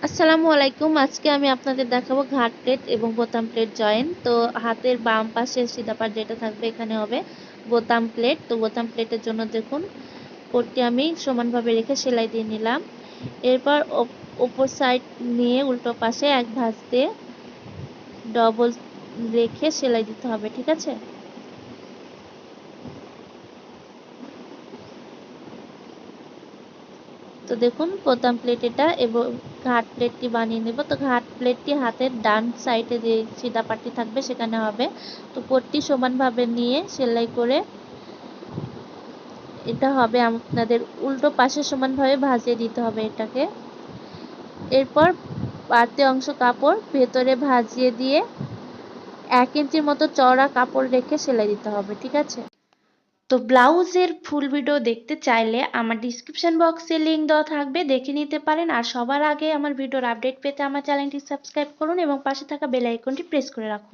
আসসালামু আলাইকুম। আজকে আমি আপনাদের দেখাবো ঘাট প্লেট এবং বোতাম প্লেট জয়েন। তো হাতের বাম পাশে সিধা পাট যেটা থাকবে এখানে হবে বোতাম প্লেট। তো বোতাম প্লেটের জন্য দেখুন কোটটি আমি সমানভাবে রেখে সেলাই দিয়ে নিলাম। এরপর ওপর সাইড নিয়ে উল্টো পাশে এক ভাঁজ দিয়ে ডবল রেখে সেলাই দিতে হবে, ঠিক আছে। তো দেখুন বোতাম প্লেট এটা এবং ঘাট প্লেটটি বানিয়ে নেব। তো ঘাট প্লেটটি হাতের ডান সাইডে যে সিধা পাটটি থাকবে সেখানে হবে। তো কোটটি সমানভাবে নিয়ে সেলাই করে এটা হবে আপনাদের উল্টো পাশে সমানভাবে ভাঁজিয়ে দিতে হবে এটাকে। এরপর বাড়তি অংশ কাপড় ভেতরে ভাঁজিয়ে দিয়ে 1 ইঞ্চির মতো চওড়া কাপড় রেখে সেলাই দিতে হবে, ঠিক আছে। তো ব্লাউজের ফুল ভিডিও দেখতে চাইলে আমার ডিসক্রিপশন বক্সে লিংক দেওয়া থাকবে, দেখে নিতে পারেন। আর সবার আগে আমার ভিডিওর আপডেট পেতে আমার চ্যানেলটি সাবস্ক্রাইব করুন এবং পাশে থাকা বেল আইকনটি প্রেস করে রাখুন।